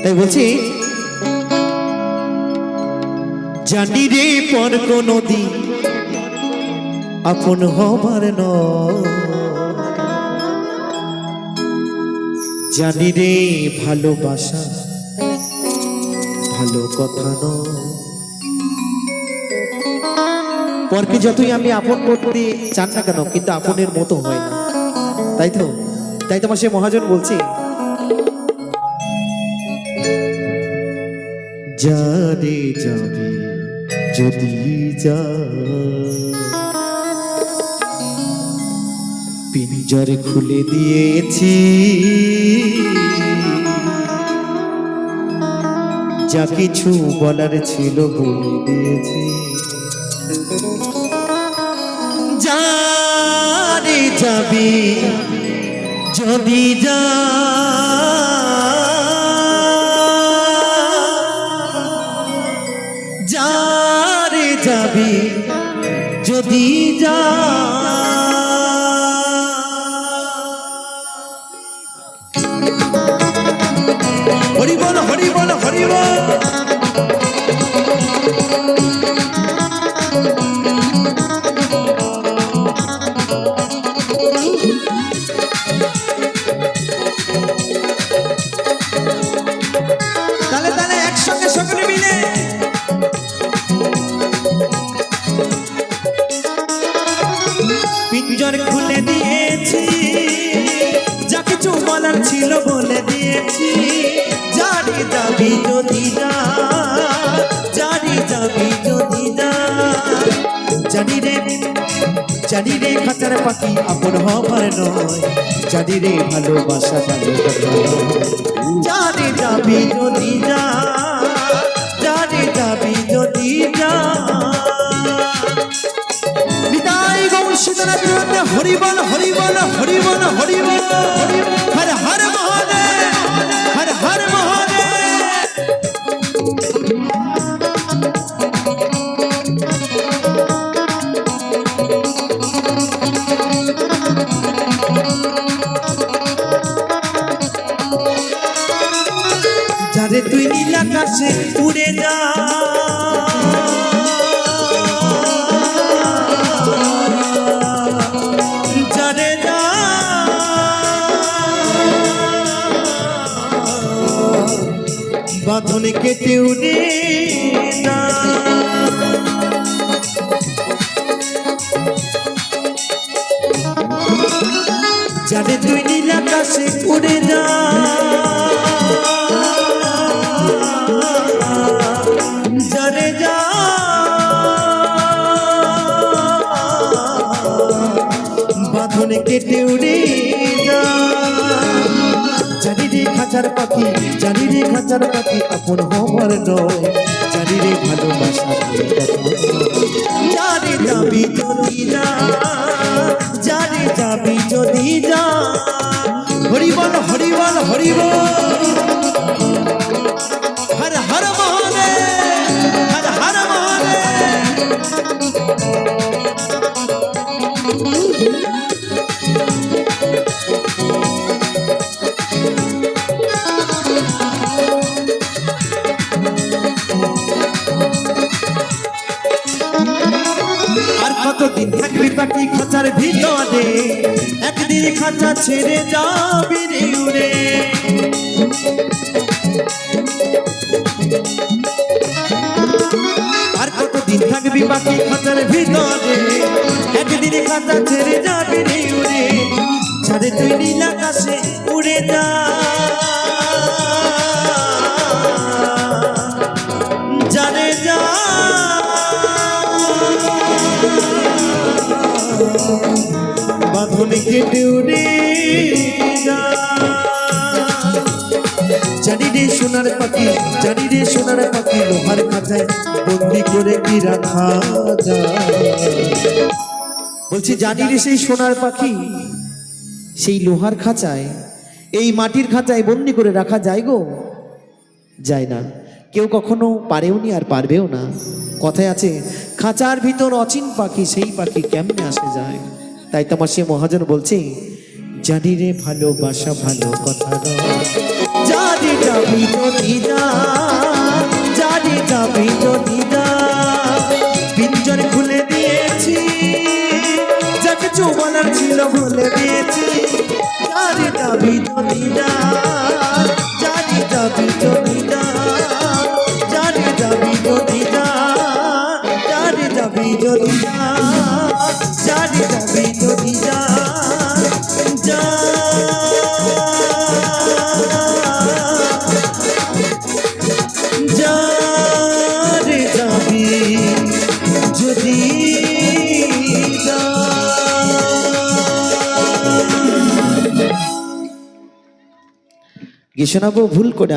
তাই বলছি, জানি রে পর নদী আপন হবার নয়, জানি রে ভালোবাসা ভালো কথা নয়। পরকে যতই আমি আপন করতে চান না কেন, কিন্তু আপনের মতো হয় না, তাই তো? তাই তোমার সে মহাজন বলছি, যারে যাবে যদি যা, পিঞ্জর খুলে দিয়েছি, যা কিছু বলার ছিল বলে দিয়েছি। যারে যাবি যদি যা, যারে যাবি যদি যা, হরি বল হরি বল হরি বল। তালে তালে একসঙ্গে সকলে মিলে, পিঞ্জর খুলে দিয়েছি, যা কিছু বলার ছিল বলে দিয়েছি। যারে যাবি যদি যা, যারে যাবি যদি যা, জানি রে জানি রে খাঁচার পাখি আপন হবার নয়, জানি রে ভালোবাসা ভালো কথা নয়। যারে যাবি যদি যা, যারে যাবি যদি যা, নিতাই গৌর সীতারাম বিরুদ্ধে হরি বল হরি বল হরি বল হরি বল, হর হর মহাদেব হর হর মহাদেব। যারে তুই নীল আকাশে উড়ে যা, যারে যা বাঁধন কেটে উড়ে যা, যারে তুই নীল আকাশে উড়ে যা, যারে যা বাঁধন কেটে উড়ে যা, জানি রে খাঁচার পাখি, জানি রে খাঁচার পাখি আপন হবার নয়, জানি রে ভালোবাসা যারে যাবি যদি যা, যারে যাবি যদি যা, হরি বল হরি বল হরি বল, হর হর মহাদেব হর হর মহাদেব। আর কতদিন থাকবি পাখি খাঁচার ভিতরে, একদিন খাঁচা ছেড়ে যাবি রে উড়ে। আর কতদিন থাকবি পাখি খাঁচার ভিতরে, একদিন খাঁচা ছেড়ে যাবি রে উড়ে। ছাড়ে তুই নীল আকাশে উড়ে যা, যারে যা বাঁধন কেটে উড়ে যা, জানি রে সোনার পাখি, জানি রে সোনার পাখি লোহার খাঁচায় বন্দি করে কি রাখা যায়। বলছি জানি রে সেই সোনার পাখি সেই লোহার খাঁচায়, এই মাটির খাঁচায় বন্দি করে রাখা যায় গো? যায় না, কেউ কখনো পারেওনি আর পারবেও না। কথায় আছে খাঁচার ভিতর অচিন পাখি, সেই পাখি কেমনে আসে যায়। তাই তোমার সে মহাজন বলছে, জানি রে ভালোবাসা ভালো কথা নয়, জানি যাবি যদি যা, জানি যাবি যদি যা। পিঞ্জর খুলে দিয়েছি, যা কিছু বলার ছিল বলে দিয়েছি, জানি যাবি যদি যা, জানি যাবি যদি যা, জানি যাবি যদি যা, জানি যাবি যদি যা, জানি যাবি যদি যা, যা। জানি যাবি যদি যা। গিয়ে শোনাবো ভুল করে।